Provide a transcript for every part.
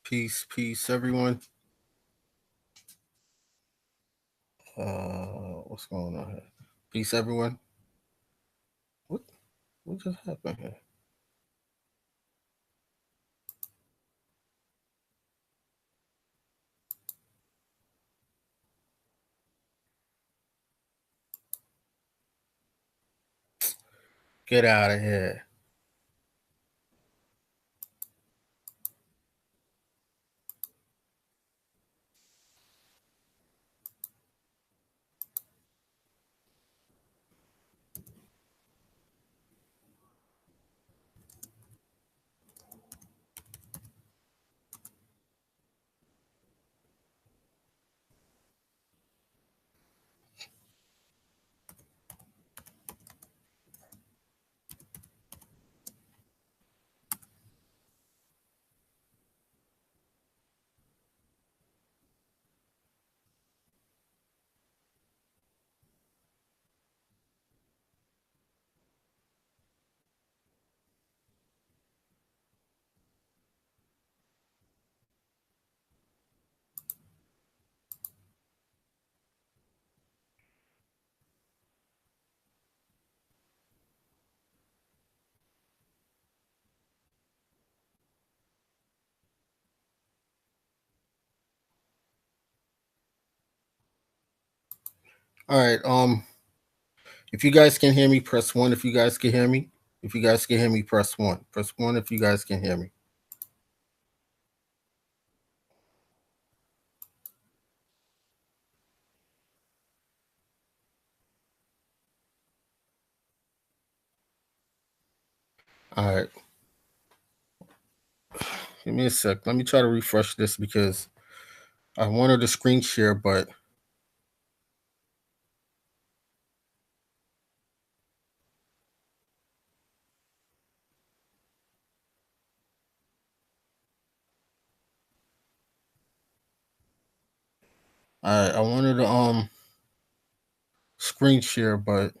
Peace, everyone. What's going on here? Peace, everyone. What what just happened here? Get out of here. All right. If you guys can hear me, press one. If you guys can hear me, if you guys can hear me, press one. Press one if you guys can hear me. All right. Give me a sec. Let me try to refresh this because I wanted to screen share, but I wanted to screen share, but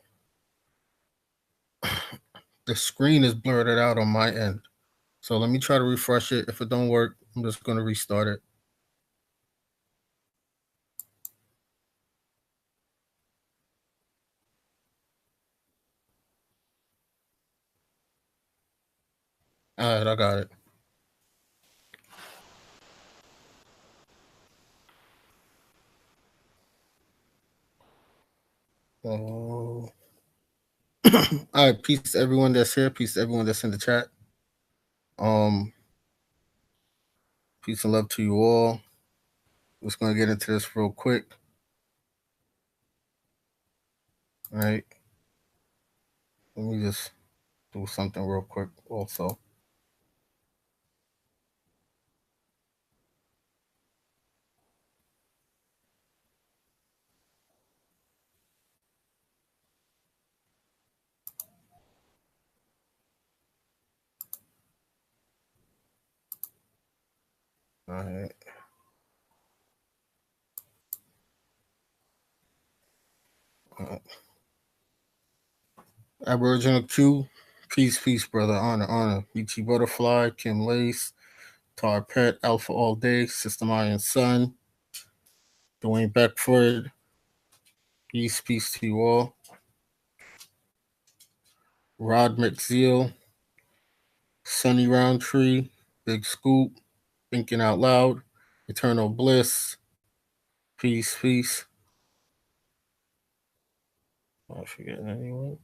the screen is blurred out on my end. So let me try to refresh it. If it don't work, I'm just gonna restart it. All right, I got it. Oh. All right, peace to everyone that's here. Peace to everyone that's in the chat. Um, Peace and love to you all. Just gonna get into this real quick. All right. Let me just do something real quick also. All right. Uh, Aboriginal Q. Peace, brother. Honor. BT Butterfly, Kim Lace, Tar Pet, Alpha All Day, System Iron Sun, Dwayne Beckford. Peace to you all. Rod McZeal, Sunny Roundtree, Big Scoop, Thinking Out Loud, Eternal Bliss, peace. Am I forgetting anyone?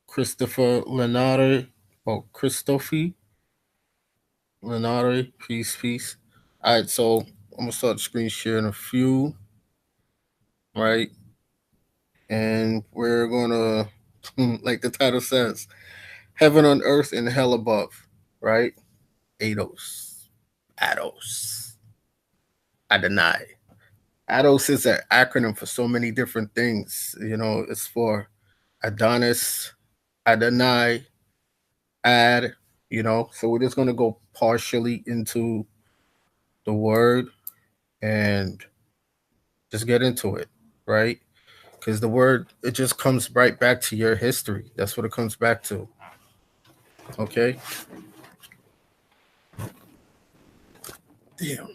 Christopher Lenare, Christophe Lenare, peace. All right, so I'm gonna start screen sharing a few, right? And we're gonna, like the title says, heaven on earth and hell above, right? Ados, Adonai. Ados is an acronym for so many different things. You know, it's for Adonis, Adonai, Ad. You know, so we're just gonna go partially into the word and just get into it, right? Because the word it just comes right back to your history. That's what it comes back to. Okay. Damn.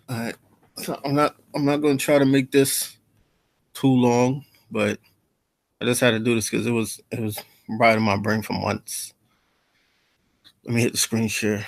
All right. So I'm not gonna try to make this too long, but I just had to do this because it was right in my brain for months. Let me hit the screen share.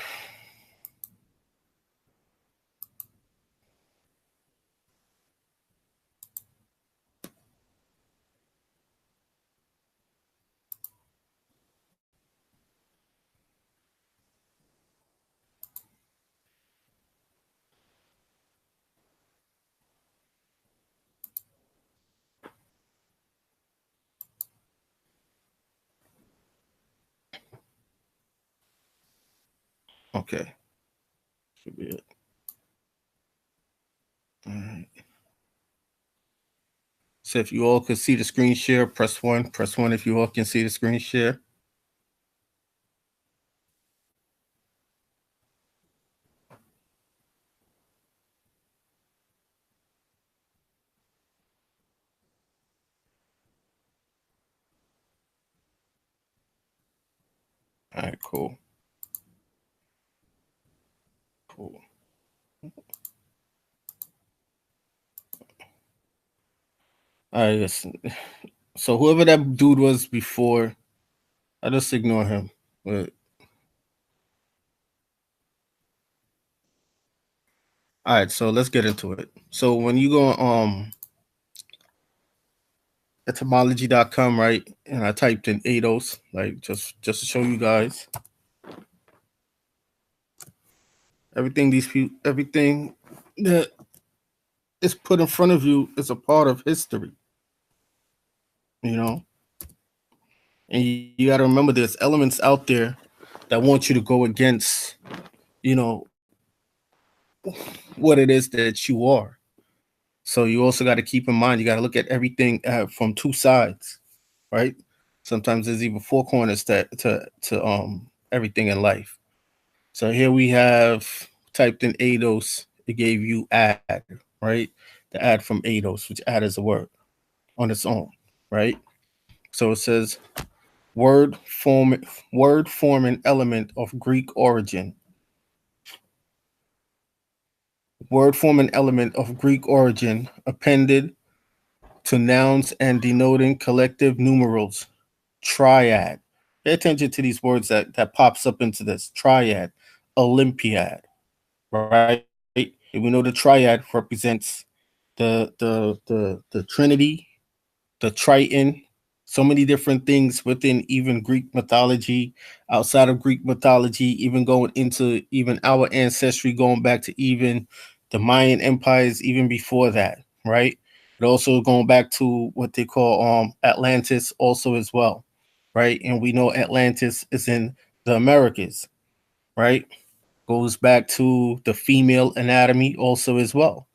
Okay. Should be it. All right. So if you all could see the screen share, press one. Press one if you all can see the screen share. All right, cool. Cool. All right, listen. So whoever that dude was before, I just ignore him. But all right, so let's get into it. So when you go on etymology.com, right? And I typed in ADOS, like just to show you guys. Everything that is put in front of you is a part of history, you know? And you got to remember there's elements out there that want you to go against, you know, what it is that you are. So you also got to keep in mind, you got to look at everything from two sides, right? Sometimes there's even four corners to everything in life. So here we have typed in ADOS, it gave you ad, right? The ad from ADOS, which ad is a word on its own, right? So it says word form an element of Greek origin. Word form an element of Greek origin appended to nouns and denoting collective numerals. Triad. Pay attention to these words that pops up into this. Triad, Olympiad, right? And we know the triad represents the Trinity, the Triton, so many different things within even Greek mythology, outside of Greek mythology, even going into even our ancestry, going back to even the Mayan empires, even before that, right? But also going back to what they call Atlantis, also as well, right? And we know Atlantis is in the Americas, right? Goes back to the female anatomy, also as well,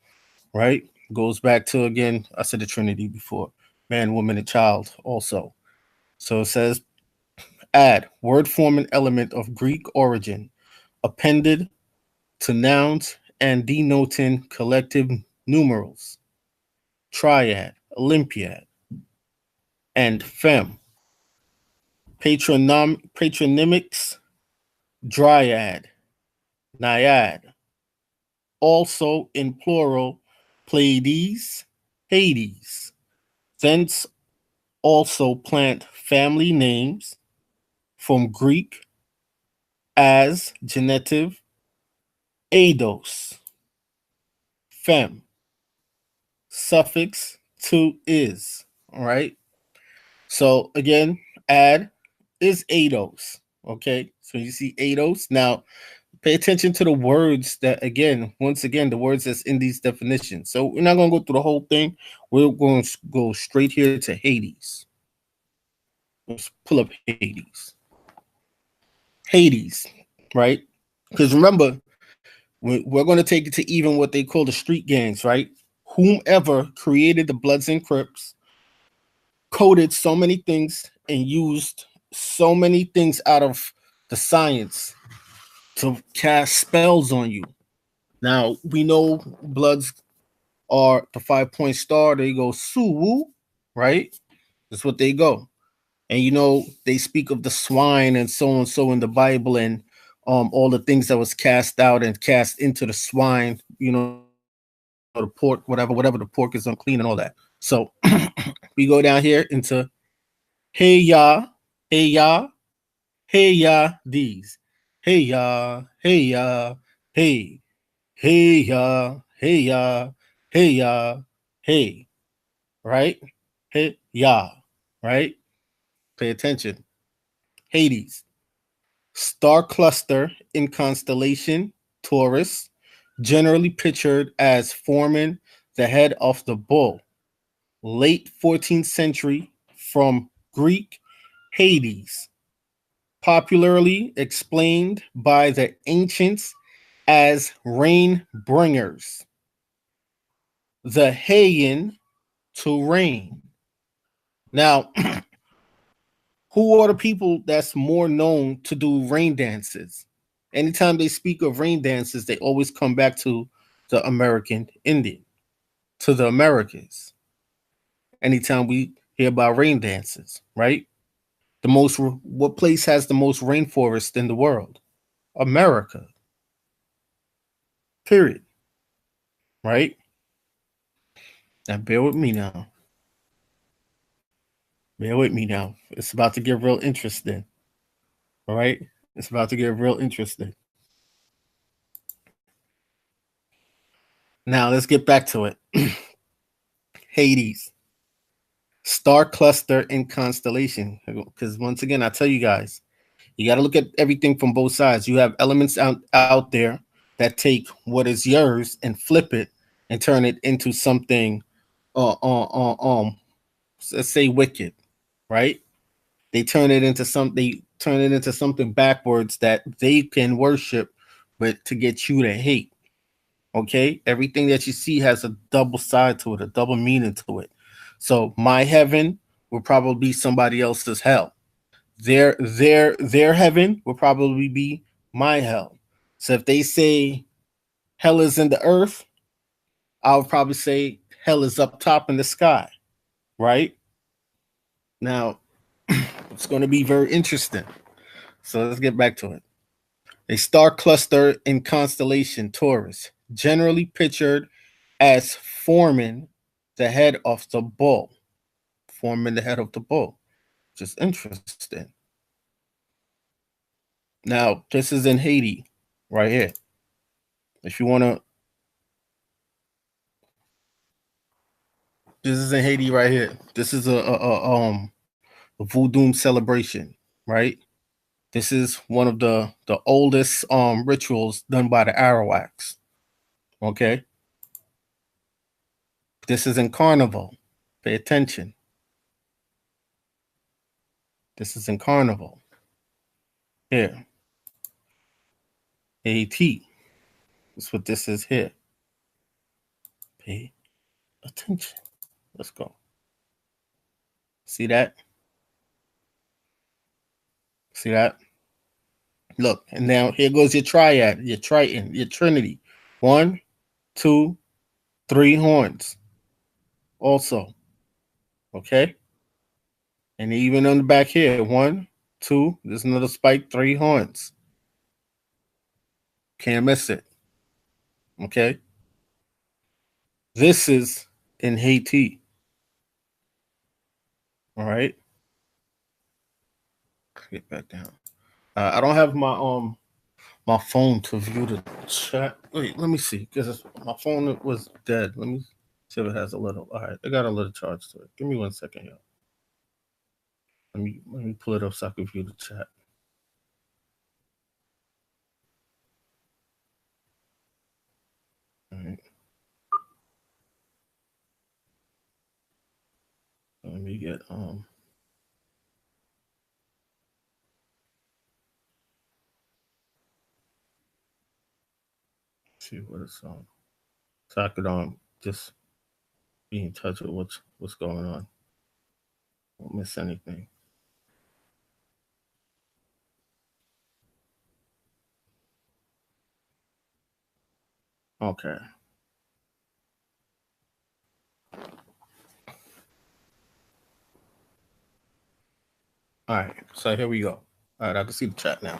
right? Goes back to, again, I said the Trinity before, man, woman, and child also. So it says, add word form an element of Greek origin, appended to nouns and denoting collective numerals, triad, Olympiad, and fem, patronymics, dryad, naiad, also in plural, Pleiades, Hades. Thence also plant family names from Greek as genitive, eidos, fem, suffix to is. All right. So again, add is eidos. Okay. So you see eidos. Now pay attention to the words that, again, once again, the words that's in these definitions. So we're not going to go through the whole thing. We're going to go straight here to Hades. Let's pull up Hades. Hades, right? Because remember, we're going to take it to even what they call the street gangs, right? Whomever created the Bloods and Crips coded so many things and used so many things out of the science to cast spells on you. Now, we know Bloods are the 5-point star. They go Suwu, right? That's what they go. And you know, they speak of the swine and so in the Bible, and all the things that was cast out and cast into the swine, the pork, whatever the pork is unclean and all that. So we go down here into hey ya, hey ya, hey ya, these. Hey ya, hey ya, hey, hey ya, hey ya, hey ya, hey, right? Hey ya, right? Pay attention. Hades, star cluster in constellation Taurus, generally pictured as forming the head of the bull. Late 14th century from Greek Hades, popularly explained by the ancients as rain bringers. The Heian to rain. Now, who are the people that's more known to do rain dances? Anytime they speak of rain dances, they always come back to the American Indian, to the Americas. Anytime we hear about rain dances, right? What place has the most rainforest in the world? America. Period. Right? Now bear with me now. Bear with me now. It's about to get real interesting. All right? It's about to get real interesting. Now let's get back to it. Hades. Star cluster and constellation. Because once again, I tell you guys, you got to look at everything from both sides. You have elements out there that take what is yours and flip it and turn it into something let's say wicked, right? They turn it into something backwards that they can worship, but to get you to hate. Okay, everything that you see has a double side to it, a double meaning to it. So my heaven will probably be somebody else's hell. Their heaven will probably be my hell. So if they say hell is in the earth, I would probably say hell is up top in the sky, right? Now, it's going to be very interesting. So let's get back to it. A star cluster in constellation Taurus, generally pictured as forming the head of the bull. Forming the head of the bull. Just interesting. Now, this is in Haiti, right here. If you want to, this is in Haiti right here. This is a voodoo celebration, right? This is one of the oldest rituals done by the Arawaks. Okay, this is in Carnival. Pay attention. This is in Carnival. Here, AT. That's what this is here. Pay attention. Let's go. See that? See that? Look, and now here goes your triad, your triton, your trinity. 1, 2, 3 horns. Also, okay. And even on the back here, 1, 2. There's another spike, 3 horns. Can't miss it. Okay. This is in Haiti. All right. Get back down. I don't have my phone to view the chat. Wait, let me see, because my phone was dead. Let me see if it has a little. All right, it got a little charge to it. Give me 1 second here. Let me pull it up so I can view the chat. All right. Let me get see what it's on. So I could just be in touch with what's going on. Won't miss anything. Okay. All right. So here we go. All right, I can see the chat now.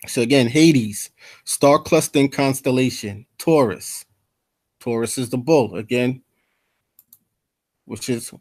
So again, Hades, star clustering constellation, Taurus. Taurus is the bull again, which is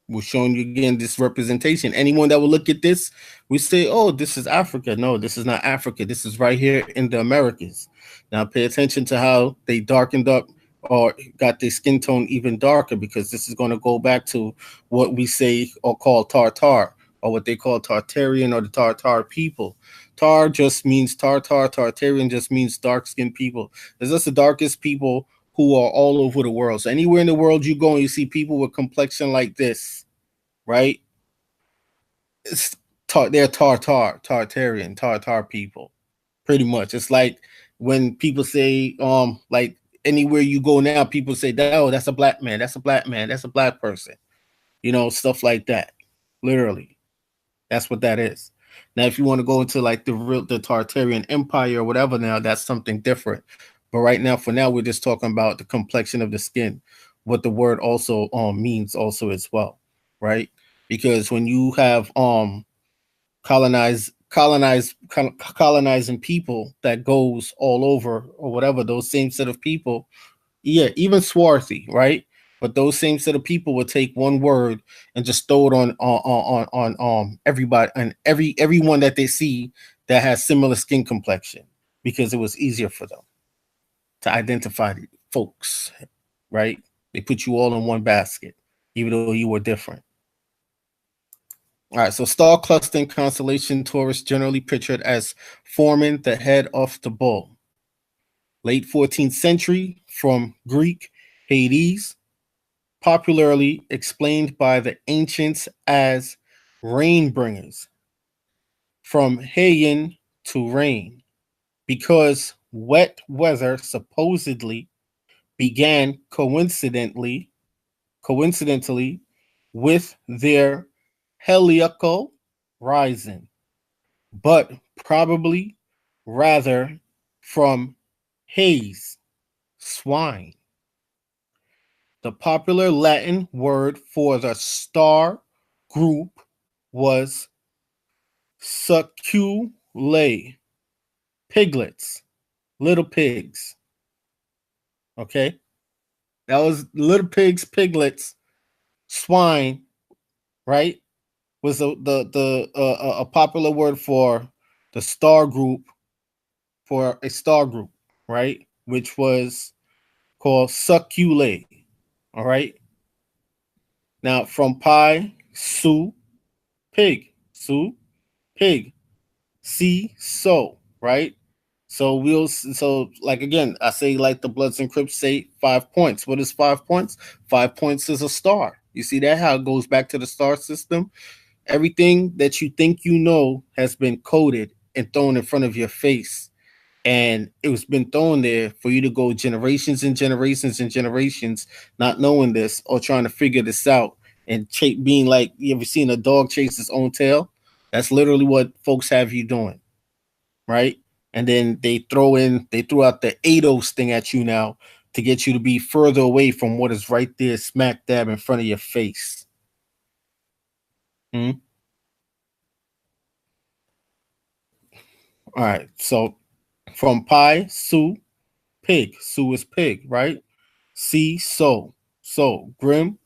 we're showing you again this representation. Anyone that will look at this, we say, "Oh, this is Africa." No, this is not Africa. This is right here in the Americas. Now, pay attention to how they darkened up or got their skin tone even darker, because this is going to go back to what we say or call Tartar, or what they call Tartarian or the Tartar people. Tar just means Tartar. Tartarian just means dark skinned people. It's just the darkest people who are all over the world. So anywhere in the world you go and you see people with complexion like this, right? They're Tartarian, Tartar people, pretty much. It's like when people say, like anywhere you go now, people say, "Oh, that's a black man. That's a black man. That's a black person." Stuff like that. Literally, that's what that is. Now, if you want to go into like the Tartarian Empire or whatever, now that's something different. But right now, for now, we're just talking about the complexion of the skin, what the word also means also as well, right? Because when you have colonizing people that goes all over or whatever, those same set of people, yeah, even swarthy, right? But those same set of people would take one word and just throw it on everybody and everyone that they see that has similar skin complexion, because it was easier for them to identify the folks, right? They put you all in one basket, even though you were different. All right, so star clustering constellation Taurus, generally pictured as forming the head of the bull. Late 14th century, from Greek Hades, popularly explained by the ancients as rain bringers, from Heian to rain, because wet weather supposedly began coincidentally with their heliacal rising, but probably rather from haze, swine. The popular Latin word for the star group was succulae, piglets, little pigs. Okay, that was little pigs, piglets, swine, right? Was a popular word for the star group, for a star group, right? Which was called succulae. All right. Now from pi, su, pig, su, pig, see, so, right? So like again, I say like the Bloods and Crips say 5 points. What is 5 points? 5 points is a star. You see that how it goes back to the star system? Everything that you think you know has been coded and thrown in front of your face. And it was been thrown there for you to go generations and generations and generations not knowing this or trying to figure this out and being like, you ever seen a dog chase its own tail? That's literally what folks have you doing, right? And then they threw out the ADOS thing at you now to get you to be further away from what is right there, smack dab in front of your face. Hmm? All right, so from pi, su, pig. Su is pig, right? See, so grim,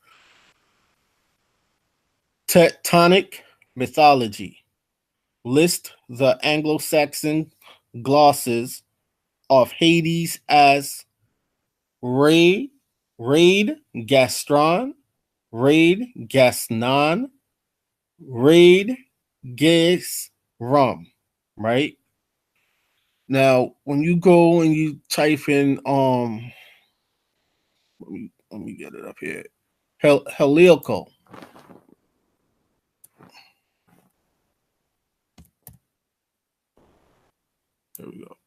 tectonic mythology. List the Anglo-Saxon glosses of Hades as Ray, Raid, Gastron, Raid, Gasnon, Raid, Gas, Rum, right? Now, when you go and you type in, let me get it up here, heliacal. There we go.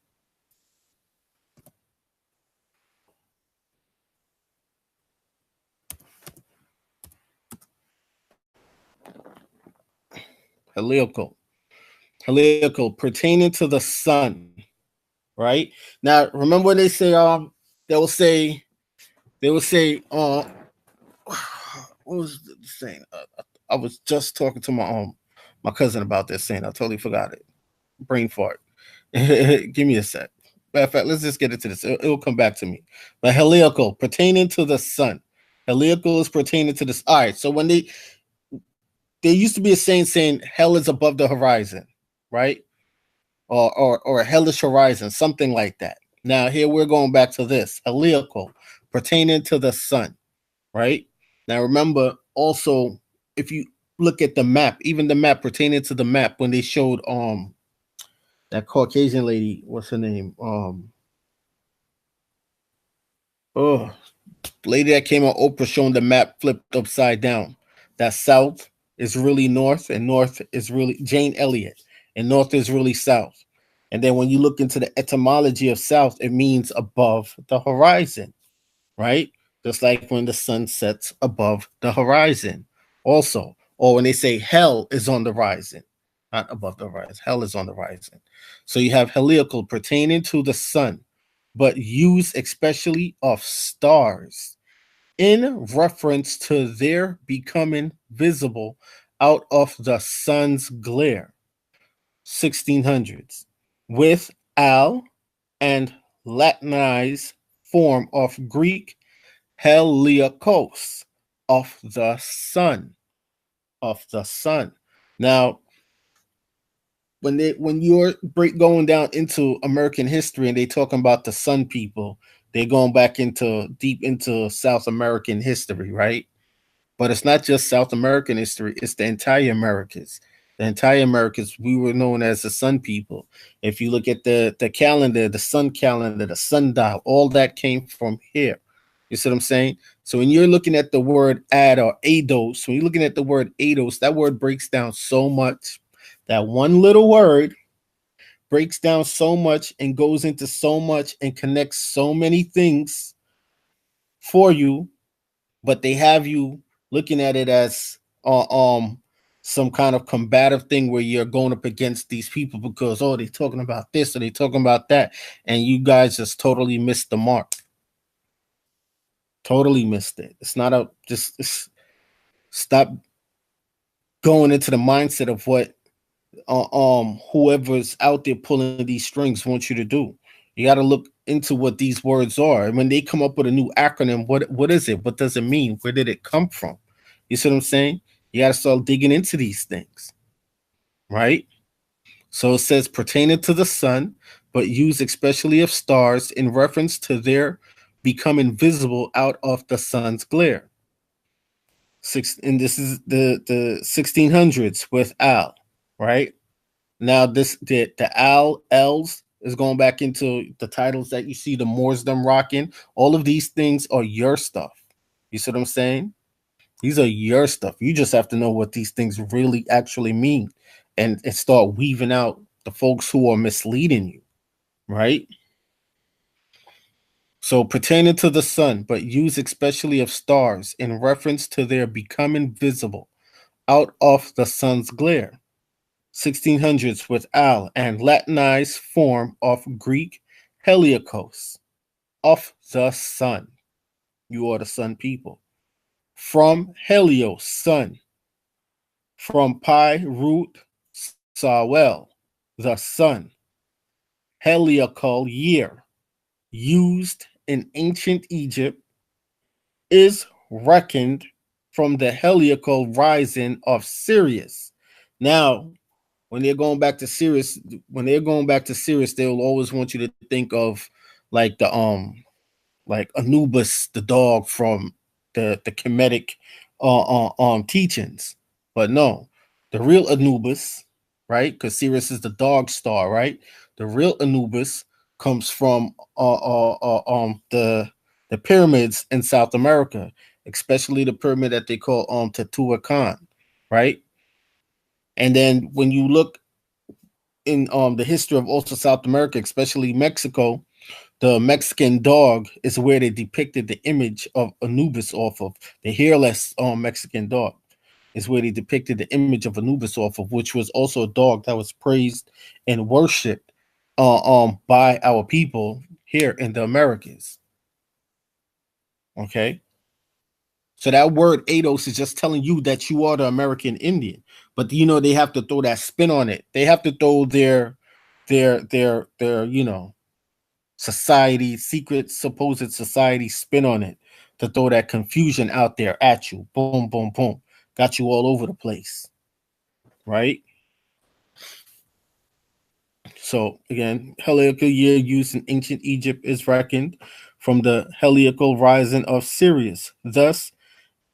Heliacal. Heliacal, pertaining to the sun, right? Now, remember when they will say, what was the saying? I was just talking to my cousin about this saying. I totally forgot it. Brain fart. Give me a sec. Matter of fact, let's just get into this. It'll come back to me. But heliacal, pertaining to the sun. Heliacal is pertaining to this. All right. So when there used to be a saying hell is above the horizon, right? Or a hellish horizon, something like that. Now here we're going back to this heliacal, pertaining to the sun, right? Now remember also, if you look at the map, even the map pertaining to the map when they showed that Caucasian lady, what's her name? Oh, lady that came on Oprah showing the map flipped upside down. That south is really north, and north is really Jane Elliott, and north is really south. And then when you look into the etymology of south, it means above the horizon, right? Just like when the sun sets above the horizon, also. Or when they say hell is on the horizon, not above the horizon, hell is on the horizon. So you have heliacal pertaining to the sun, but used especially of stars in reference to their becoming visible out of the sun's glare. 1600s with al and Latinized form of Greek heliakos, of the sun, of the sun. Now, when you're going down into American history and they talking about the Sun people, they're going back into deep into South American history, right? But it's not just South American history; it's the entire Americas. The entire Americas, we were known as the Sun people. If you look at the calendar, the sun calendar, the sundial, all that came from here. You see what I'm saying? So when you're looking at the word ad or ados, when you're looking at the word ados, that word breaks down so much. That one little word breaks down so much and goes into so much and connects so many things for you, but they have you looking at it as some kind of combative thing where you're going up against these people because they're talking about this or they talking about that, and you guys just totally missed the mark. Totally missed it. It's not a just stop going into the mindset of what whoever's out there pulling these strings wants you to do. You got to look into what these words are, and when they come up with a new acronym, what is it? What does it mean? Where did it come from? You see what I'm saying? You got to start digging into these things, right? So it says pertaining to the sun, but used especially of stars in reference to their becoming visible out of the sun's glare. And this is the 1600s with Al, right? Now this the Al Els is going back into the titles that you see the Moors them rocking. All of these things are your stuff. You see what I'm saying? These are your stuff. You just have to know what these things really actually mean and start weaving out the folks who are misleading you, right? So pertaining to the sun, but use especially of stars in reference to their becoming visible out of the sun's glare. 1600s with Al and Latinized form of Greek heliakos, of the sun. You are the sun people. From helios, sun. From pi root sawel, the sun. Heliacal year, used in ancient Egypt, is reckoned from the heliacal rising of Sirius. Now, when they're going back to Sirius, they'll always want you to think of like like Anubis, the dog from the Kemetic teachings. But no, the real Anubis, right? Because Sirius is the dog star, right? The real Anubis comes from the pyramids in South America, especially the pyramid that they call Teotihuacan, right? And then when you look in the history of also South America, especially Mexico, the Mexican dog is where they depicted the image of Anubis off of. The hairless Mexican dog is where they depicted the image of Anubis off of, which was also a dog that was praised and worshipped by our people here in the Americas. Okay. So that word ADOS is just telling you that you are the American Indian. But they have to throw that spin on it. They have to throw their society, secret supposed society spin on it to throw that confusion out there at you. Boom, boom, boom. Got you all over the place. Right? So again, heliacal year used in ancient Egypt is reckoned from the heliacal rising of Sirius. Thus,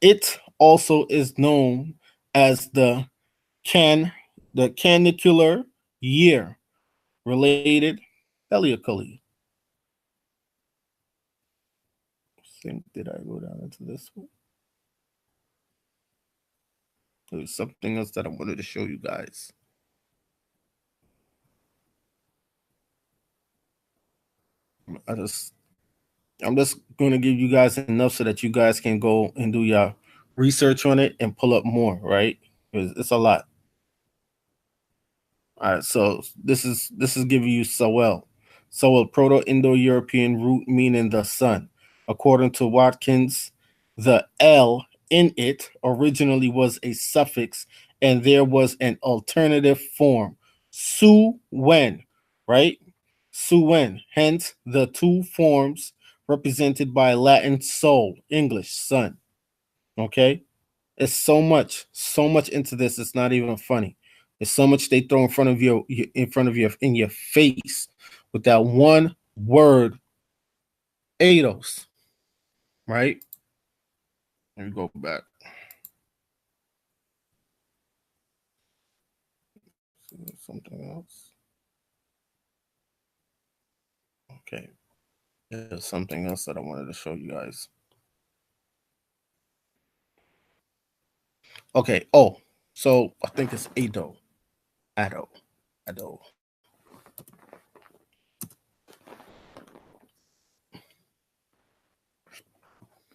it also is known as can the canicular year, related heliacally. Think, did I go down into this one? There's something else that I wanted to show you guys. I'm just going to give you guys enough so that you guys can go and do your research on it and pull up more, right? Because it's a lot. All right, so this is giving you Sowell. Sowell, Proto-Indo-European root meaning the sun. According to Watkins, the L in it originally was a suffix, and there was an alternative form, Su Wen, right? Su Wen. Hence, the two forms represented by Latin soul, English sun. Okay, it's so much into this. It's not even funny. There's so much they throw in front of you, in your face, with that one word, ADOS. Right? Let me go back. Something else. Okay. There's something else that I wanted to show you guys. Okay. Oh, so I think it's Ado. Ado.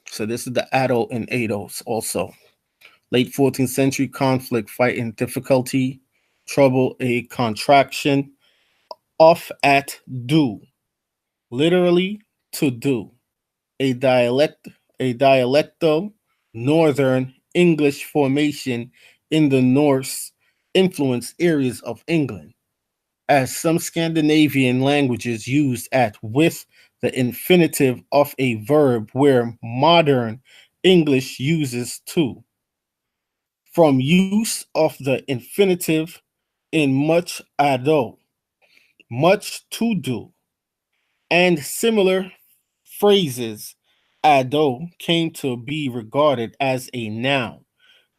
So this is the Ado and Ados also. Late 14th century conflict, fighting, difficulty, trouble, a contraction, off at do, literally to do, a dialecto northern English formation in the Norse influenced areas of England, as some Scandinavian languages used at with the infinitive of a verb where modern English uses to. From use of the infinitive in much ado, much to do, and similar phrases, ado came to be regarded as a noun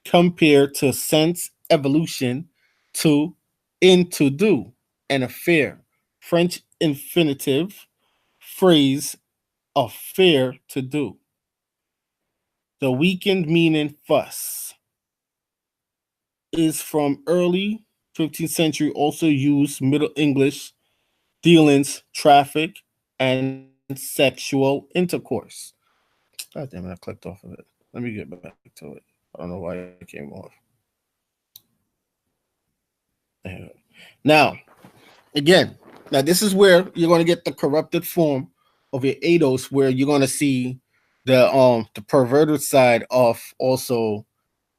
compared to sense evolution to in to do, an affair. French infinitive phrase affair to do. The weakened meaning fuss is from early 15th century, also used Middle English dealings, traffic, and sexual intercourse. God damn it, I clicked off of it. Let me get back to it. I don't know why it came off. Now, again, now this is where you're going to get the corrupted form of your ADOS, where you're going to see the perverted side of also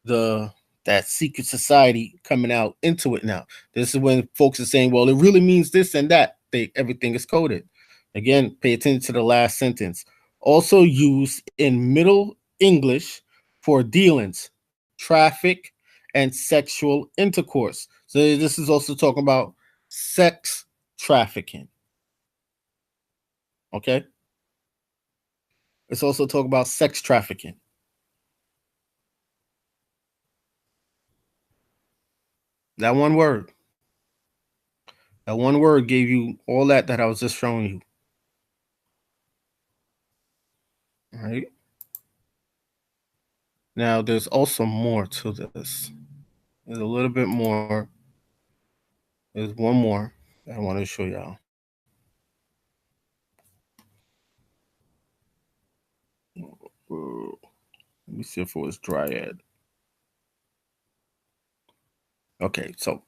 the that secret society coming out into it now. This is when folks are saying, well, it really means this and that. Everything is coded. Again, pay attention to the last sentence. Also used in Middle English for dealings, traffic, and sexual intercourse. So this is also talking about sex trafficking. Okay? It's also talking about sex trafficking. That one word. That one word gave you all that I was just showing you. All right. Now, there's also more to this. There's a little bit more. There's one more that I want to show y'all. Let me see if it was Dryad. Okay, so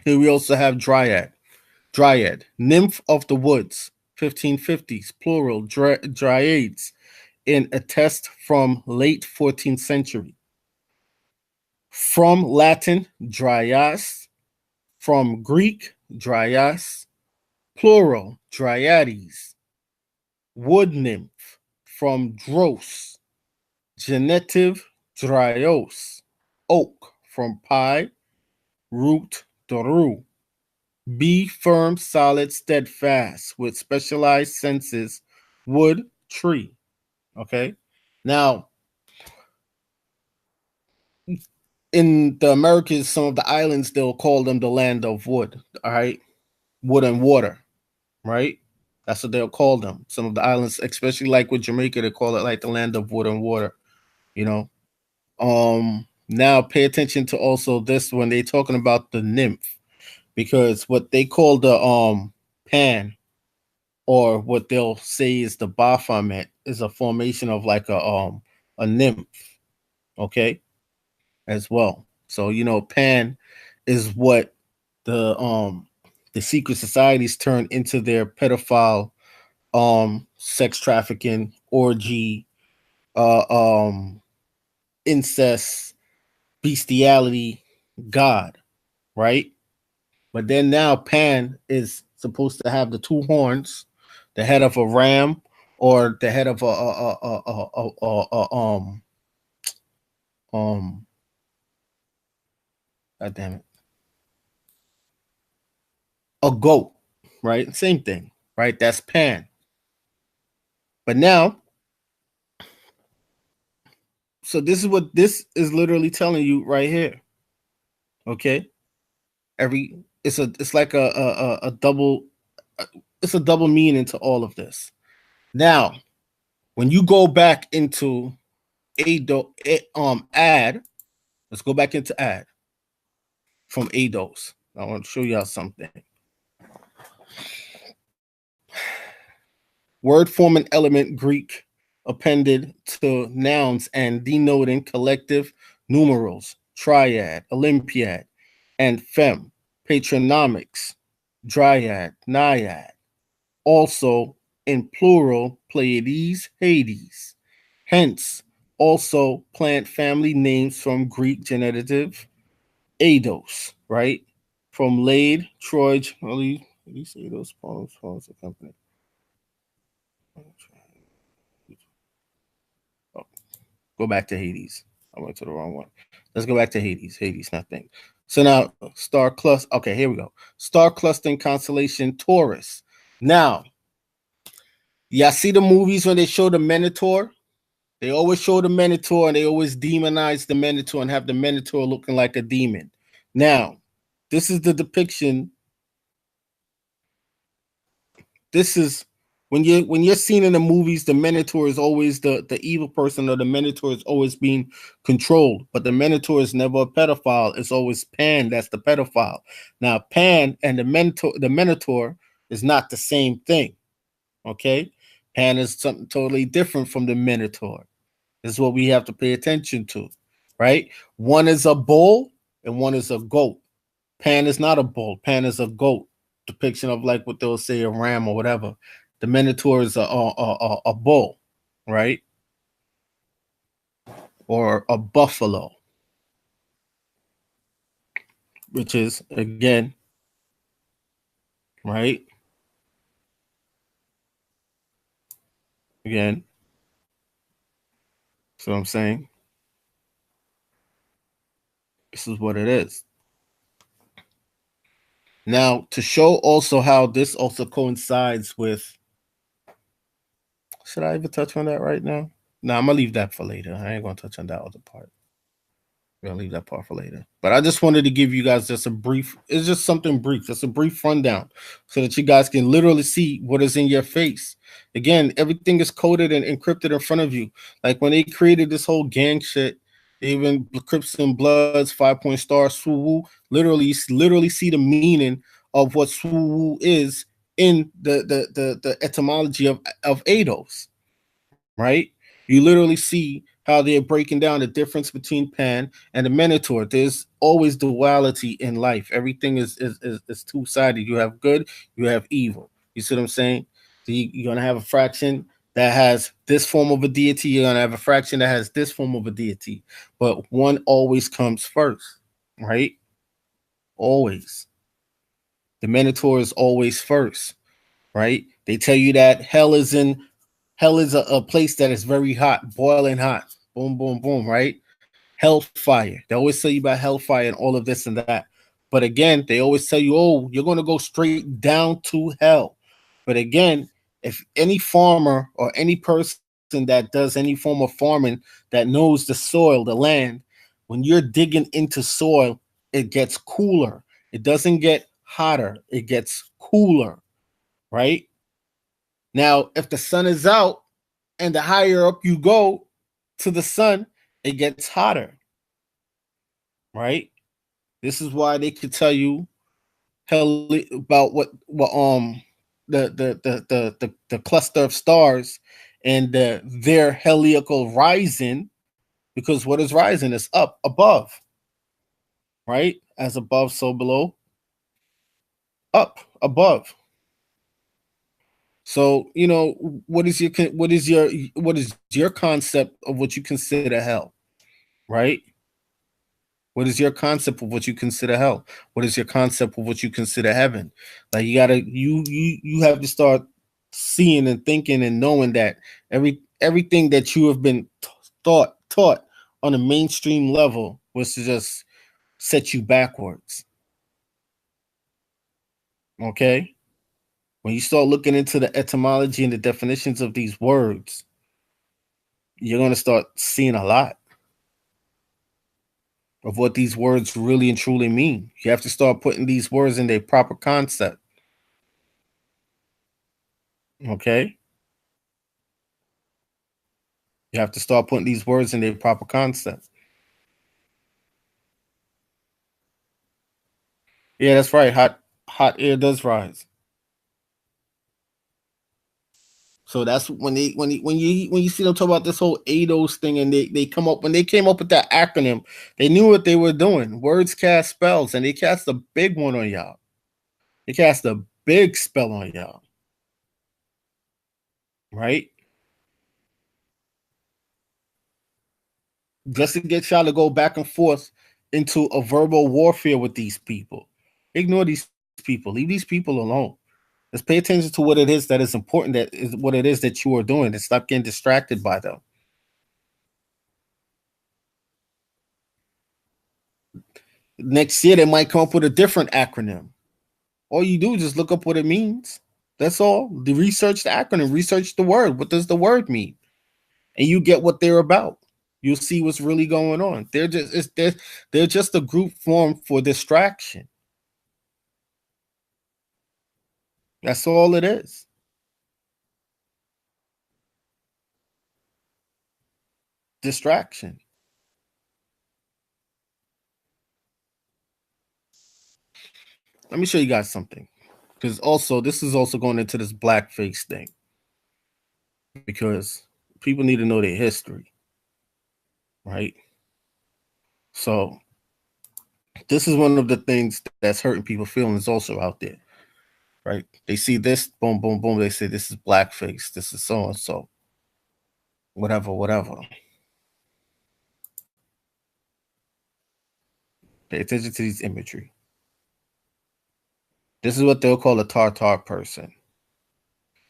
here we also have Dryad. Dryad, nymph of the woods, 1550s, plural, Dryades, in a text from late 14th century. From Latin, dryas, from Greek, dryas, Plural, Dryades. Wood nymph from Dros. Genitive, Dryos. Oak from pi. Root, Doru. Be firm, solid, steadfast, with specialized senses. Wood, tree. Okay. Now, in the Americas, some of the islands, they'll call them the land of wood. All right. Wood and water. Right. That's what they'll call them. Some of the islands, especially like with Jamaica, they call it like the land of wood and water. You know. Now pay attention to also this when they're talking about the nymph, because what they call the pan, or what they'll say is the Baphomet, is a formation of like a nymph, okay, as well. So Pan is what the secret societies turn into their pedophile, sex trafficking, orgy, uh um incest, bestiality god, right? But then now Pan is supposed to have the two horns, the head of a ram, or the head of um God damn it, a goat, right? Same thing, right? That's Pan. But now, so this is what this is literally telling you right here. Okay, it's like a double, it's a double meaning to all of this. Now, when you go back into add, let's go back into add from ADOS. I want to show y'all something. Word form and element Greek appended to nouns and denoting collective numerals, triad, Olympiad, and fem, patronymics, dryad, naiad. Also in plural, Pleiades, Hades. Hence, also plant family names from Greek genitive Ados, right? From Lade, Troy, at least Ados poems accompany. Oh, go back to Hades. I went to the wrong one. Let's go back to Hades. Hades, nothing. So now, star cluster. Okay, here we go. Star clustering constellation Taurus. Now, y'all see the movies when they show the Minotaur? They always show the Minotaur and they always demonize the Minotaur and have the Minotaur looking like a demon. Now, this is the depiction. This is when you're seen in the movies, the Minotaur is always the evil person, or the Minotaur is always being controlled. But the Minotaur is never a pedophile. It's always Pan that's the pedophile. Now, Pan and the Minotaur is not the same thing. Okay, Pan is something totally different from the Minotaur. This is what we have to pay attention to, right? One is a bull and one is a goat. Pan is not a bull. Pan is a goat. Depiction of like what they'll say a ram or whatever. The Minotaur is a bull, right? Or a buffalo, which is again, right? Again, so I'm saying this is what it is. Now, to show also how this also coincides with, should I even touch on that right now? No, I'm gonna leave that for later. I ain't gonna touch on that other part. We're gonna leave that part for later. But I just wanted to give you guys just a brief, it's just something brief, just a brief rundown so that you guys can literally see what is in your face. Again, everything is coded and encrypted in front of you. Like when they created this whole gang shit, even Crips and Bloods, 5 Point Star, Swoo, literally see the meaning of what Swoo is in the etymology of ADOS, right? You literally see how they're breaking down the difference between Pan and the Minotaur. There's always duality in life. Everything is two-sided. You have good, you have evil. You see what I'm saying? So you're gonna have a fraction that has this form of a deity. You're gonna have a fraction that has this form of a deity. But one always comes first, right? Always. The Minotaur is always first. right? They tell you that hell is a place that is very hot, boiling hot. Boom, boom, boom, right? Hellfire. They always tell you about hellfire and all of this and that. But again, they always tell you, oh, you're going to go straight down to hell. But again, if any farmer or any person that does any form of farming that knows the soil, the land, when you're digging into soil, it gets cooler. It doesn't get hotter, it gets cooler, right? Now, if the sun is out and the higher up you go to the sun, it gets hotter, right? This is why they could tell you about the cluster of stars and their heliacal rising, because what is rising is up above, right? As above, so below, up above. So what is your concept of what you consider hell, right? What is your concept of what you consider hell? What is your concept of what you consider heaven? Like you have to start seeing and thinking and knowing that everything that you have been taught on a mainstream level was to just set you backwards. Okay? When you start looking into the etymology and the definitions of these words, you're going to start seeing a lot of what these words really and truly mean. You have to start putting these words in their proper concept. Okay? You have to start putting these words in their proper concept. Yeah, that's right. Hot air does rise. So that's when you see them talk about this whole ADOS thing, and they come up when they came up with that acronym, they knew what they were doing. Words cast spells, and they cast a big one on y'all. They cast a big spell on y'all, right? Just to get y'all to go back and forth into a verbal warfare with these people. Ignore these people. Leave these people alone. Let's pay attention to what it is that is important. That is what it is that you are doing. And stop getting distracted by them. Next year they might come up with a different acronym. All you do is just look up what it means. That's all. Research the acronym, research the word. What does the word mean? And you get what they're about. You'll see what's really going on. They're just a group formed for distraction. That's all it is. Distraction. Let me show you guys something. Because also, this is also going into this blackface thing. Because people need to know their history. Right? So, this is one of the things that's hurting people's feelings also out there. Right? They see this, boom, boom, boom. They say this is blackface. This is so and so. Whatever, whatever. Pay attention to these imagery. This is what they'll call a Tartar person.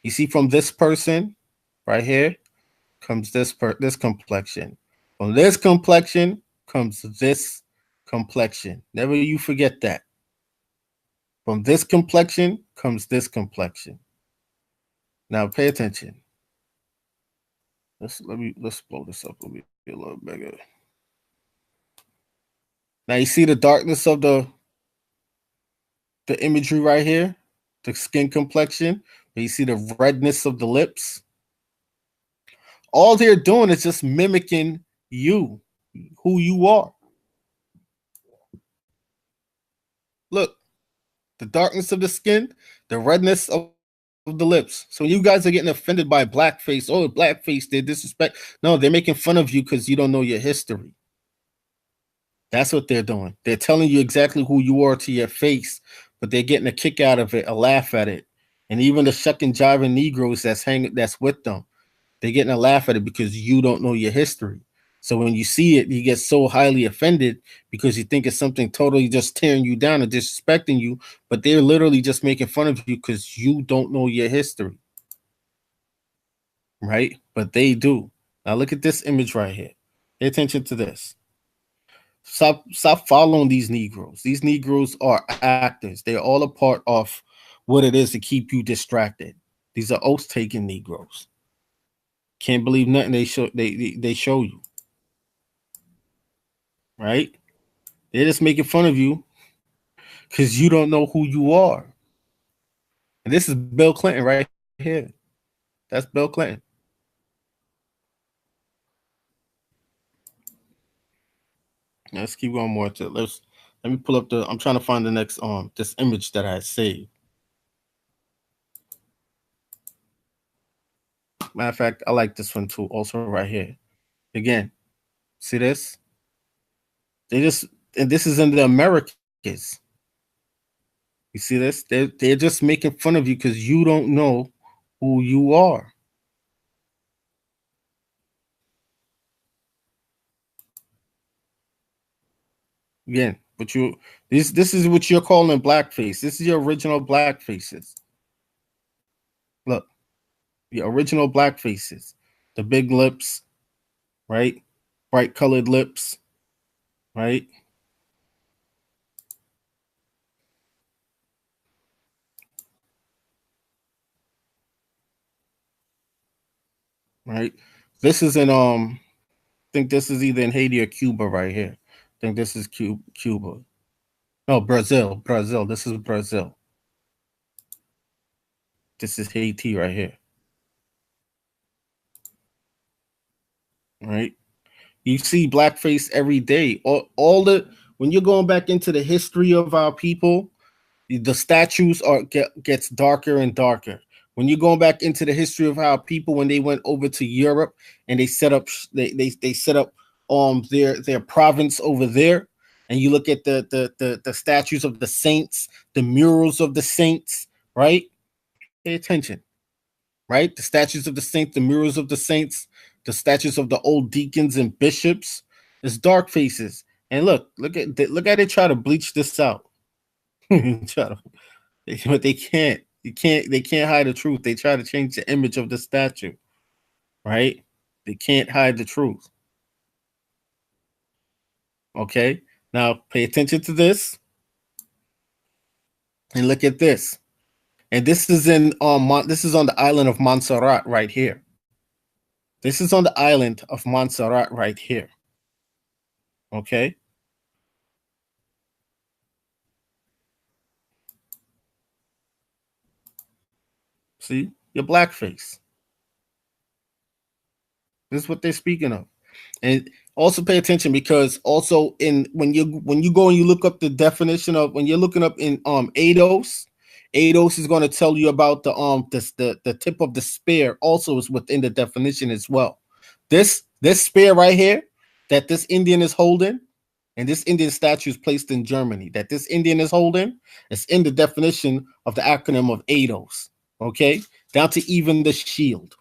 You see, from this person right here comes this complexion. From this complexion comes this complexion. Never you forget that. From this complexion comes this complexion. Now pay attention. Let's blow this up a little bigger. Now you see the darkness of the imagery right here, the skin complexion. You see the redness of the lips. All they're doing is just mimicking you, who you are. Look, the darkness of the skin, the redness of the lips. So you guys are getting offended by blackface. Oh, blackface, they disrespect. No, they're making fun of you because you don't know your history. That's what they're doing. They're telling you exactly who you are to your face, but they're getting a kick out of it, a laugh at it. And even the shucking jiving Negroes that's with them, they're getting a laugh at it because you don't know your history. So when you see it, you get so highly offended because you think it's something totally just tearing you down and disrespecting you, but they're literally just making fun of you because you don't know your history, right? But they do. Now look at this image right here. Pay attention to this. Stop following these Negroes. These Negroes are actors. They're all a part of what it is to keep you distracted. These are oath taking Negroes. Can't believe nothing they show you, right? They're just making fun of you because you don't know who you are. And this is Bill Clinton right here. That's Bill Clinton. Let's keep going more to let me pull up the I'm trying to find the next this image that I saved. Matter of fact, I like this one too, also right here. Again, see this? They just and this is in the Americas. You see this? They're just making fun of you because you don't know who you are. Again, but this is what you're calling blackface. This is your original black faces. Look, the original black faces, the big lips, right? Bright colored lips, right? Right. This is in I think this is either in Haiti or Cuba right here. I think this is Cuba. No, Brazil. Brazil. This is Brazil. This is Haiti right here. Right. You see blackface every day. All the when you're going back into the history of our people, the statues gets darker and darker. When you're going back into the history of how people when they went over to Europe and they set up their province over there, and you look at the statues of the saints, the murals of the saints, right? Pay attention, right? The statues of the saints, the murals of the saints, the statues of the old deacons and bishops. It's dark faces. And look at it try to bleach this out. Try to but they can't. They can't hide the truth. They try to change the image of the statue, right? They can't hide the truth. Okay? Now pay attention to this and look at this. And this is in this is on the island of Montserrat right here. This is on the island of Montserrat right here. Okay? See? Your blackface. This is what they're speaking of. And also pay attention because also in when you go and you look up the definition of when you're looking up in ADOS is going to tell you about the tip of the spear also is within the definition as well. This spear right here that this Indian is holding, and this Indian statue is placed in Germany, that this Indian is holding, is in the definition of the acronym of ADOS. Okay, down to even the shield.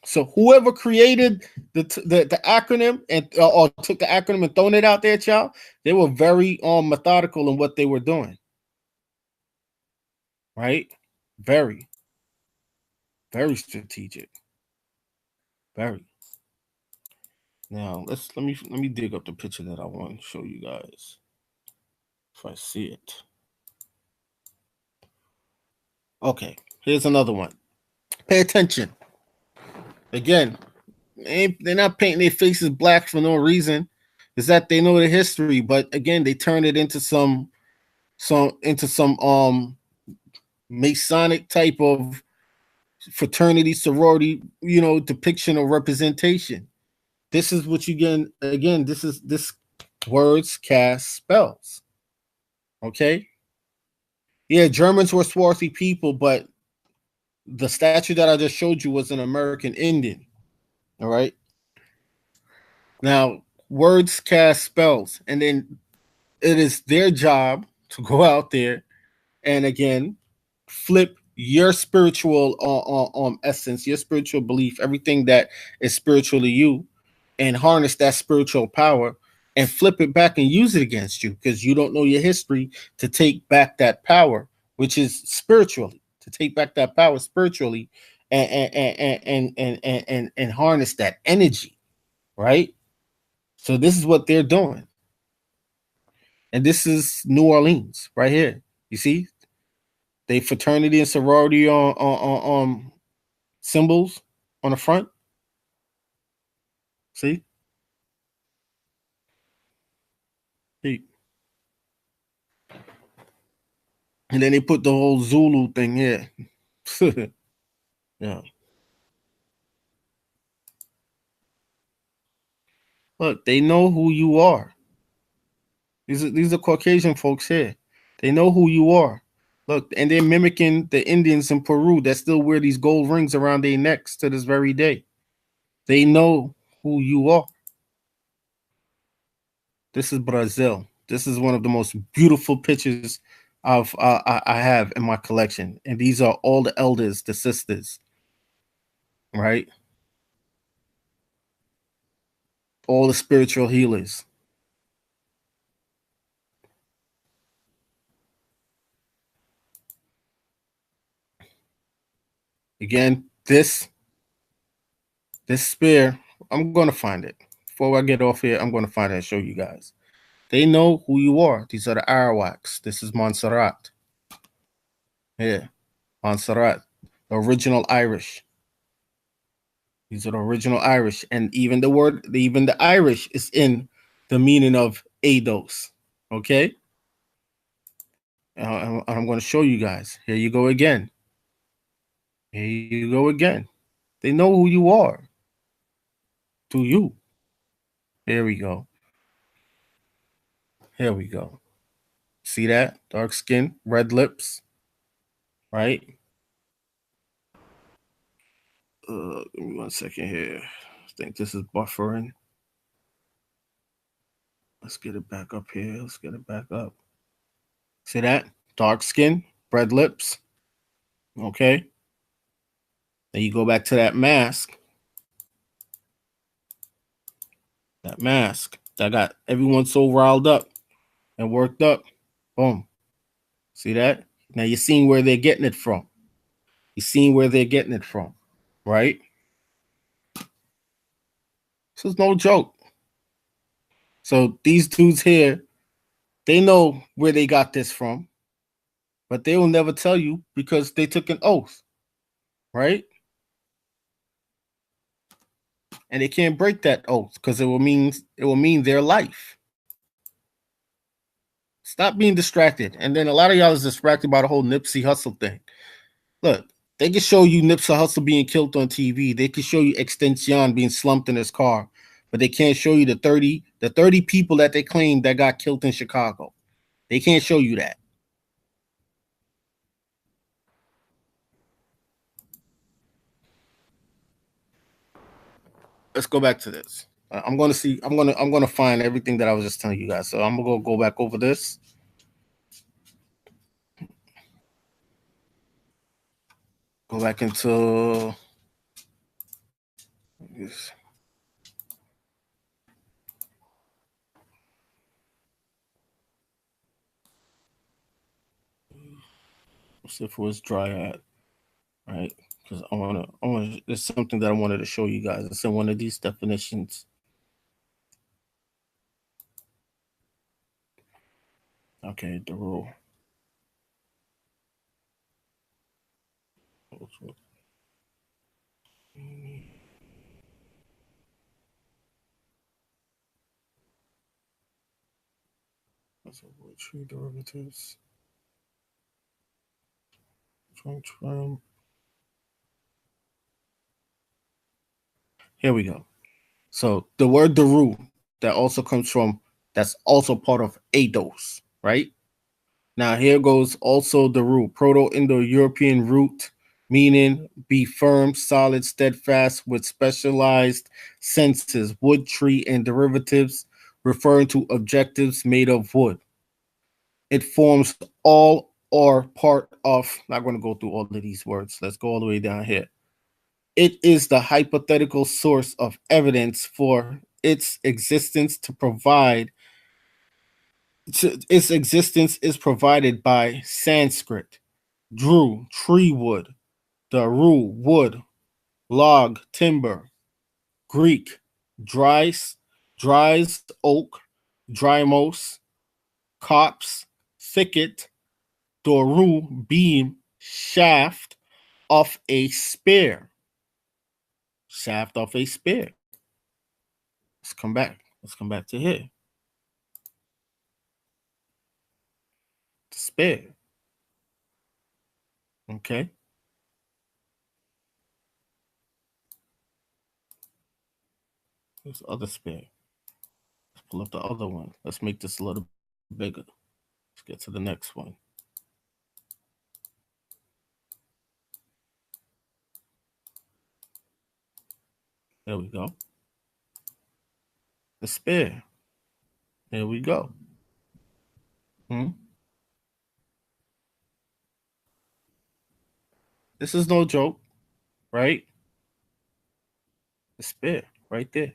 So whoever created the acronym and or took the acronym and thrown it out there, child, they were very methodical in what they were doing. Right? Very, very strategic. Very. Now let me dig up the picture that I want to show you guys. If I see it. Okay, here's another one. Pay attention. Again, they're not painting their faces black for no reason. Is that they know the history, but again, they turn it into some Masonic type of fraternity, sorority, depiction or representation. This is what you get. Again, this words cast spells. Okay. Yeah, Germans were swarthy people, but the statue that I just showed you was an American Indian. All right. Now, words cast spells, and then it is their job to go out there and again flip your spiritual essence, your spiritual belief, everything that is spiritually you, and harness that spiritual power and flip it back and use it against you because you don't know your history to take back that power, which is spiritually, to take back that power spiritually and harness that energy, right? So this is what they're doing. And this is New Orleans right here. You see, they fraternity and sorority on symbols on the front. See? See? And then they put the whole Zulu thing here. Yeah. Look, they know who you are. These are Caucasian folks here. They know who you are. Look, and they're mimicking the Indians in Peru that still wear these gold rings around their necks to this very day. They know who you are. This is Brazil. This is one of the most beautiful pictures I have in my collection, and these are all the elders, the sisters, right? All the spiritual healers. Again, this spear, I'm gonna find it. Before I get off here, I'm gonna find it and show you guys. They know who you are. These are the Arawaks. This is Montserrat. Yeah, Montserrat, the original Irish. These are the original Irish, and even the Irish is in the meaning of Eidos. Okay, I'm going to show you guys. Here you go again. Here you go again. They know who you are. Do you? Here we go. Here we go. See that? Dark skin, red lips, right? Give me 1 second here. I think this is buffering. Let's get it back up here. Let's get it back up. See that? Dark skin, red lips. Okay. Then you go back to that mask. That mask that got everyone so riled up and worked up. Boom. See that? Now you're seeing where they're getting it from. You're seeing where they're getting it from, right? This is no joke. So these dudes here, they know where they got this from, but they will never tell you because they took an oath, right? And they can't break that oath because it will mean their life. Stop being distracted. And then a lot of y'all is distracted by the whole Nipsey Hussle thing. Look, they can show you Nipsey Hussle being killed on TV. They can show you Extension being slumped in his car, but they can't show you the 30 people that they claim that got killed in Chicago. They can't show you that. Let's go back to this. I'm gonna find everything that I was just telling you guys. So I'm gonna go back over this. Go back into this. See if it was dry at, right? Because I wanna. There's something that I wanted to show you guys. It's in one of these definitions. Okay, the rule. That's a tree derivatives. Here we go. So the word Daru that also comes from, that's also part of Eidos, right? Now here goes also Daru, Proto-Indo-European root, meaning be firm, solid, steadfast, with specialized senses, wood, tree, and derivatives, referring to objectives made of wood. It forms all or part of, not going to go through all of these words. Let's go all the way down here. It is the hypothetical source of evidence for its existence to provide. Its existence is provided by Sanskrit, Dru, tree wood, Daru, wood, log, timber, Greek, dries, oak, drymos, copse, thicket, Doru, beam, shaft of a spear. Shaft of a spear. Let's come back. Let's come back to here. The spear. Okay. There's the other spear. Let's pull up the other one. Let's make this a little bigger. Let's get to the next one. There we go. The spear. There we go. This is no joke, right? The spear right there.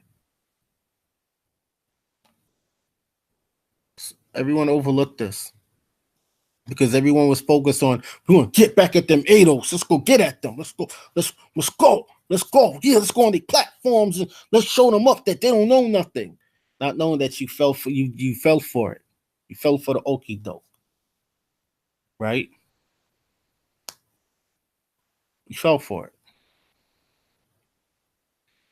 Everyone overlooked this because everyone was focused on, we want to get back at them ADOS. Let's go get at them. Let's go. Let's go. Let's go. Yeah, let's go on the platforms and let's show them up that they don't know nothing. Not knowing that you fell for you fell for it. You fell for the okie doke. Right? You fell for it.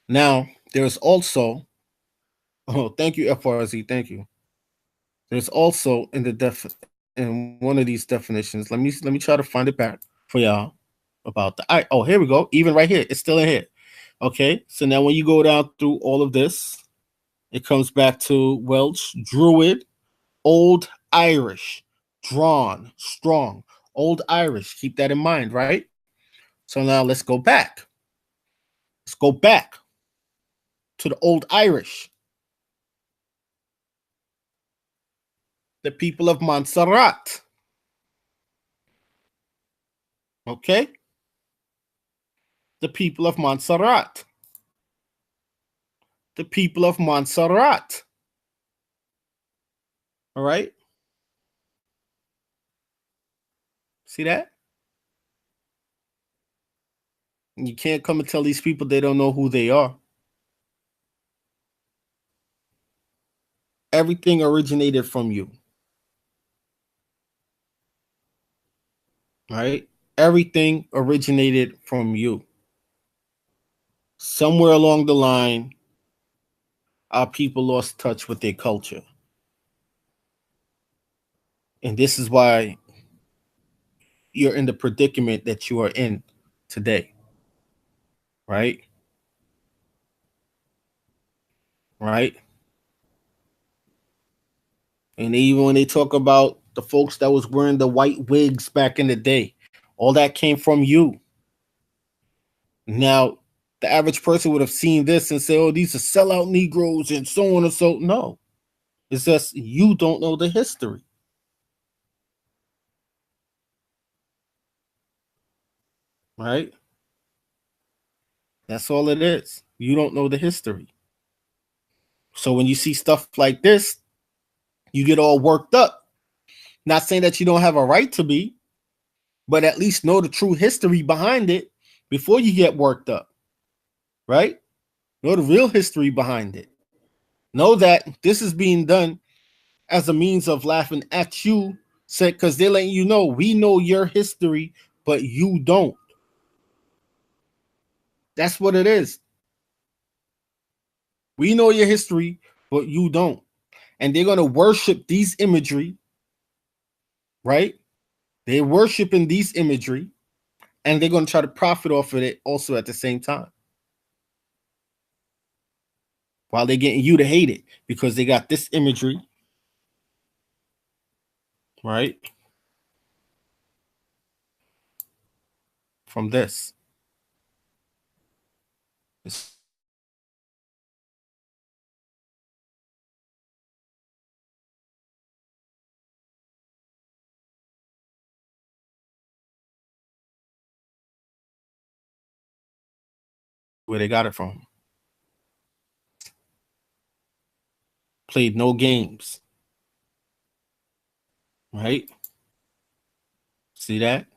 Now, there's also, oh, thank you, FRZ. Thank you. There's also in one of these definitions. Let me try to find it back for y'all about the oh, here we go. Even right here, it's still in here. Okay, so now when you go down through all of this, it comes back to Welsh, Druid, Old Irish, drawn, strong, Old Irish. Keep that in mind, right? So now let's go back. Let's go back to the Old Irish. The people of Montserrat. Okay? The people of Montserrat. The people of Montserrat. All right? See that? You can't come and tell these people they don't know who they are. Everything originated from you. Right? Everything originated from you. Somewhere along the line, our people lost touch with their culture. And this is why you're in the predicament that you are in today. Right? Right? And even when they talk about the folks that was wearing the white wigs back in the day, all that came from you. Now, the average person would have seen this and say, oh, these are sellout Negroes and so on and so. No, it's just you don't know the history. Right? That's all it is. You don't know the history. So when you see stuff like this, you get all worked up. Not saying that you don't have a right to be, but at least know the true history behind it before you get worked up. Right? Know the real history behind it. Know that this is being done as a means of laughing at you, because they're letting you know we know your history, but you don't. That's what it is. We know your history, but you don't. And they're going to worship these imagery, right? They're worshiping these imagery, and they're going to try to profit off of it also at the same time. While they're getting you to hate it because they got this imagery, right? From this. It's where they got it from. Played no games. Right? See that?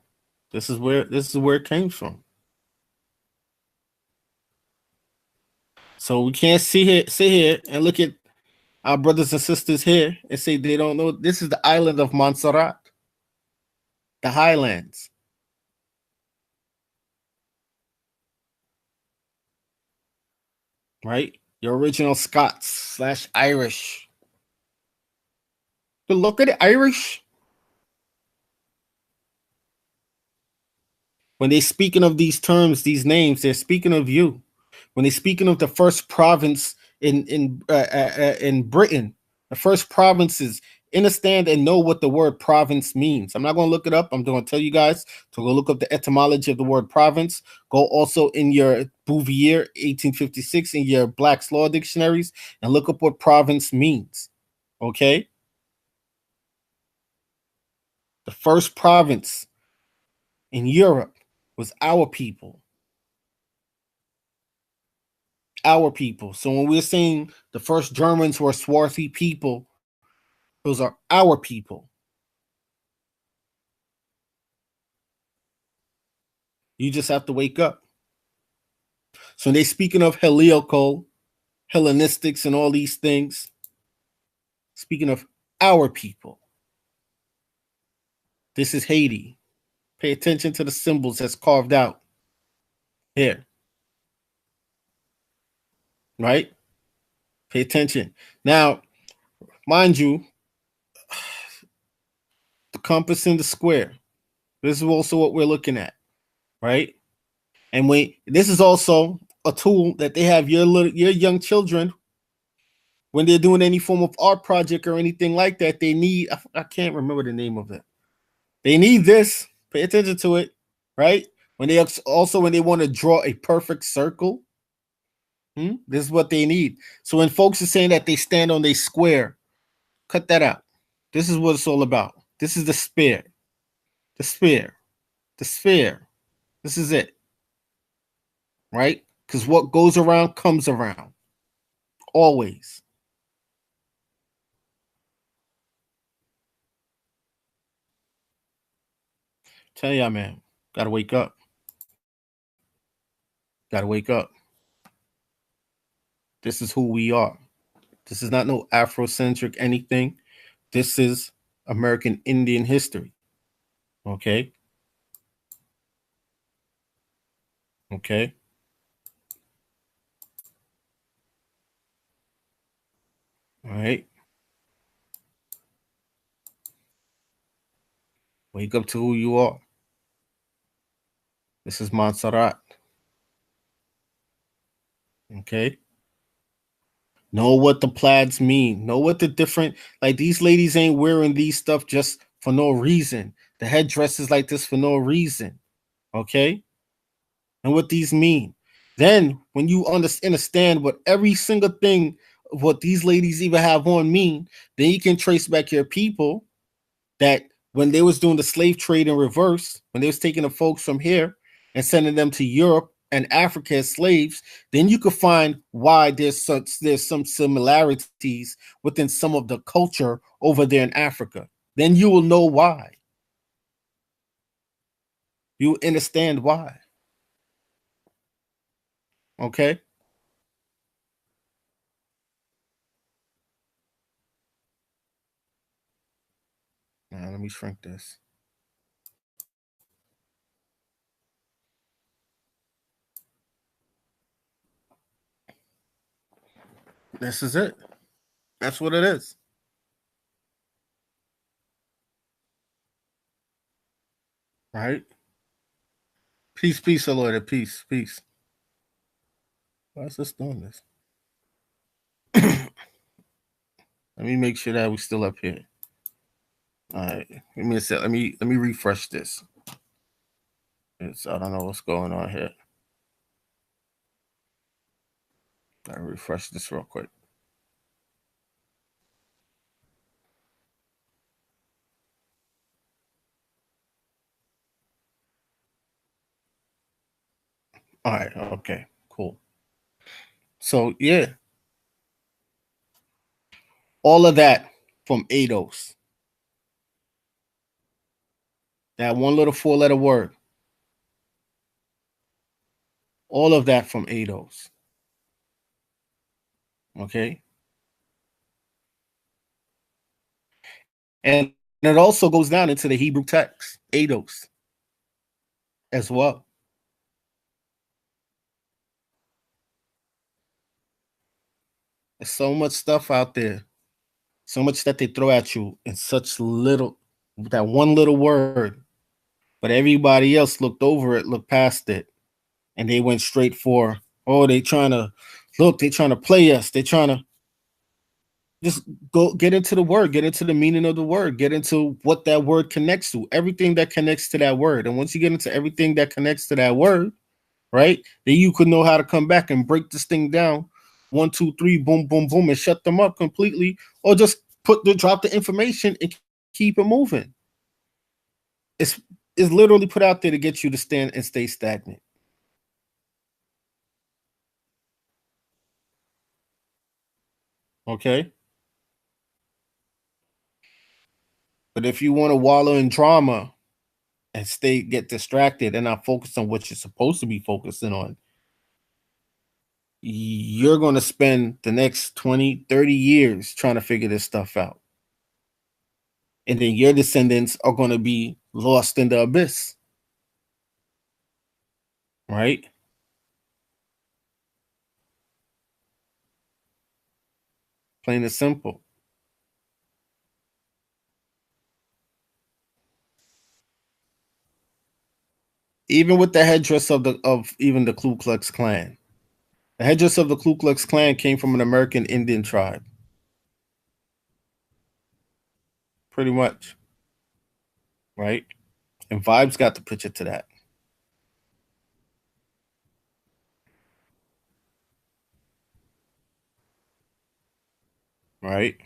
This is where it came from. So we can't sit here and look at our brothers and sisters here and say they don't know. This is the island of Montserrat, the highlands. Right? Your original Scots / Irish. But look at the Irish. When they're speaking of these terms, these names, they're speaking of you. When they're speaking of the first province in Britain, the first provinces, understand and know what the word province means. I'm not going to look it up. I'm going to tell you guys to go look up the etymology of the word province. Go also in your Bouvier 1856 in your Black's Law dictionaries and look up what province means. Okay? The first province in Europe was our people. Our people. So when we're saying the first Germans were swarthy people, those are our people. You just have to wake up. So they're speaking of Helioco, Hellenistics, and all these things. Speaking of our people. This is Haiti. Pay attention to the symbols that's carved out here. Right? Pay attention. Now, mind you, the compass and the square. This is also what we're looking at, right? And this is also a tool that they have your young children when they're doing any form of art project or anything like that. They need, I can't remember the name of it. They need this. Pay attention to it, right? When they want to draw a perfect circle, this is what they need. So when folks are saying that they stand on a square, cut that out. This is what it's all about. This is the sphere. The sphere. The sphere. This is it. Right? Because what goes around comes around. Always. Tell y'all, man, gotta wake up. Gotta wake up. This is who we are. This is not no Afrocentric anything. This is American Indian history. Okay? Okay? All right? Wake up to who you are. This is Montserrat. Okay? Know what the plaids mean. Know what the different, like these ladies ain't wearing these stuff just for no reason. The headdresses like this for no reason. Okay? And what these mean. Then when you understand what every single thing what these ladies even have on mean, then you can trace back your people that when they was doing the slave trade in reverse, when they was taking the folks from here and sending them to Europe and Africa as slaves, then you could find why there's some similarities within some of the culture over there in Africa. Then you will know why. You understand why. Okay? Now let me shrink this. This is it. That's what it is. Right? Peace, peace, Lord. Peace, peace. Why is this doing this? Let me make sure that we're still up here. All right. Give me a sec. Let me refresh this. I don't know what's going on here. Gotta refresh this real quick. All right. Okay. Cool. So yeah, all of that from ADOS. That one little 4-letter word. All of that from ADOS. Okay. And it also goes down into the Hebrew text, ADOS, as well. There's so much stuff out there, so much that they throw at you in such little, that one little word. But everybody else looked over it, looked past it, and they went straight for, oh, they trying to look, they trying to play us, they trying to just go get into the word, get into the meaning of the word, get into what that word connects to, everything that connects to that word. And once you get into everything that connects to that word, right, then you could know how to come back and break this thing down, 1, 2, 3, boom, boom, boom, and shut them up completely, or just drop the information and keep it moving. It's literally put out there to get you to stand and stay stagnant. Okay. But if you want to wallow in drama and get distracted and not focus on what you're supposed to be focusing on, you're going to spend the next 20, 30 years trying to figure this stuff out. And then your descendants are going to be lost in the abyss. Right? Plain and simple. Even with the headdress of even the Ku Klux Klan. The headdress of the Ku Klux Klan came from an American Indian tribe. Pretty much. Right? And Vibes got the picture to that. Right?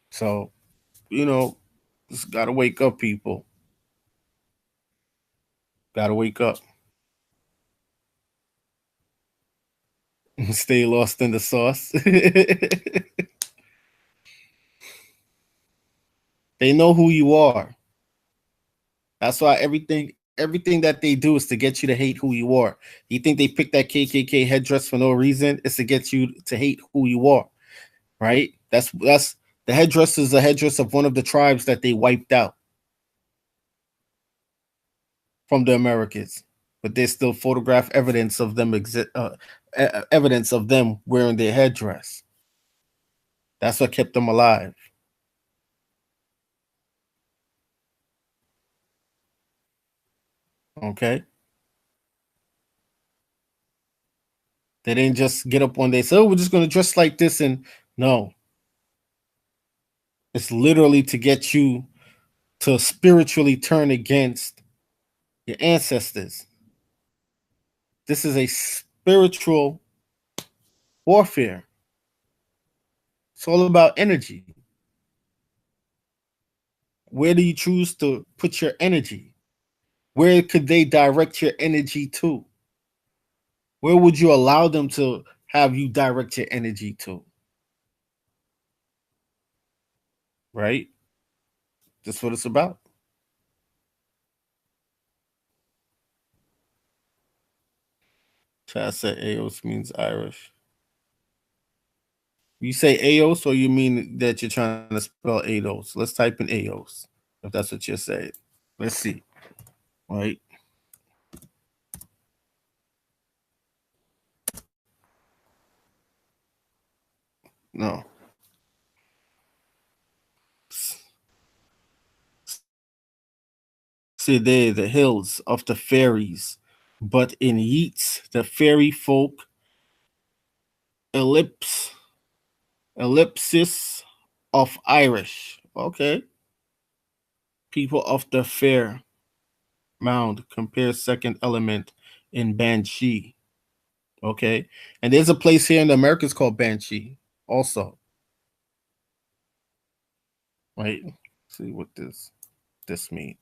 So, just gotta wake up, people. Gotta wake up. Stay lost in the sauce. They know who you are. That's why everything that they do is to get you to hate who you are. You think they picked that KKK headdress for no reason? It's to get you to hate who you are, right? That's the headdress is a headdress of one of the tribes that they wiped out from the Americans, but there's still photograph evidence of them evidence of them wearing their headdress. That's what kept them alive. Okay. They didn't just get up one day, so we're just going to dress like this. And no, it's literally to get you to spiritually turn against your ancestors. This is a spiritual warfare. It's all about energy. Where do you choose to put your energy? Where could they direct your energy to? Where would you allow them to have you direct your energy to? Right? That's what it's about. Chad said Aos means Irish. You say Aos, or you mean that you're trying to spell Ados? Let's type in Aos if that's what you're saying. Let's see. Right? No. See there, the hills of the fairies, but in Yeats, the fairy folk ellipsis of Irish. Okay. People of the fair mound compare second element in Banshee. Okay. And there's a place here in the Americas called Banshee also. Right? Let's see what this means.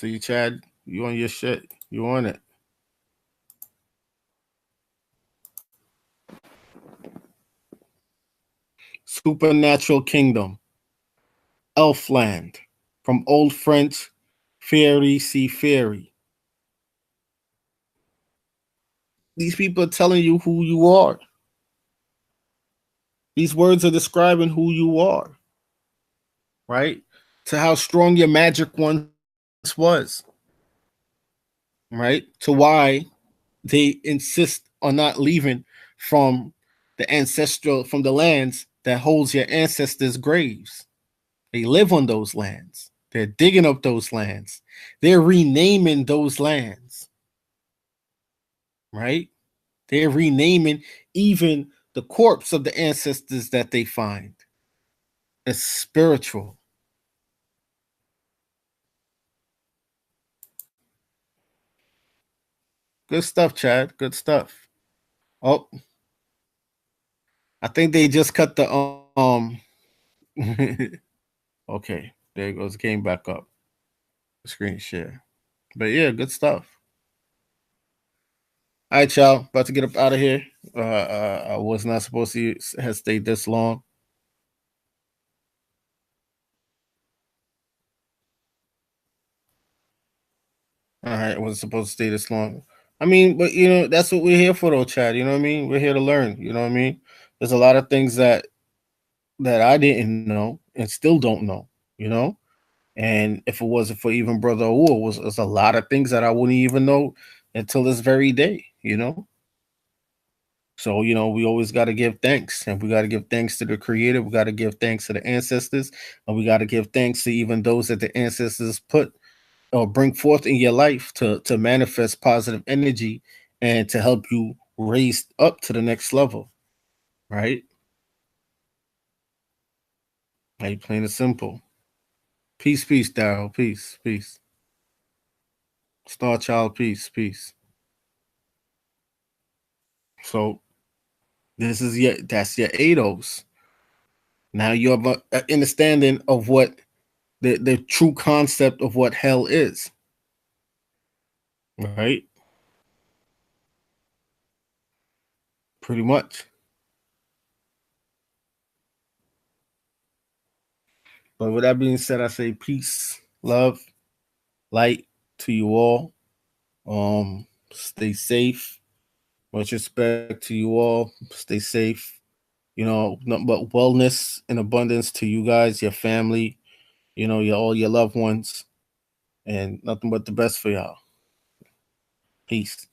See, Chad, you on your shit. You on it. Supernatural Kingdom, Elfland, from Old French, fairy, see fairy. These people are telling you who you are. These words are describing who you are, right? To how strong your magic once was, right? To why they insist on not leaving from from the lands that holds your ancestors' graves. They live on those lands. They're digging up those lands. They're renaming those lands, right? They're renaming even the corpse of the ancestors that they find. It's spiritual. Good stuff, Chad. Good stuff. Oh, I think they just cut the okay, there it goes. Came back up. Screen share. But yeah, good stuff. All right, y'all. About to get up out of here. I was not supposed to have stayed this long. All right, I wasn't supposed to stay this long. I mean, but that's what we're here for, though, Chad. You know what I mean? We're here to learn. You know what I mean? There's a lot of things that I didn't know and still don't know. You know, and if it wasn't for even Brother Awul, was a lot of things that I wouldn't even know until this very day. You know. So, we always got to give thanks, and we got to give thanks to the creator. We got to give thanks to the ancestors, and we got to give thanks to even those that the ancestors put or bring forth in your life to manifest positive energy and to help you raise up to the next level, right? Like plain and simple. Peace, peace, Daryl. Peace, peace. Star Child, peace, peace. So that's your ADOS. Now you have an understanding of what the true concept of what hell is, right? Pretty much. But with that being said, I say peace, love, light to you all. Stay safe. Much respect to you all. Stay safe. Nothing but wellness and abundance to you guys, your family, all your loved ones, and nothing but the best for y'all. Peace.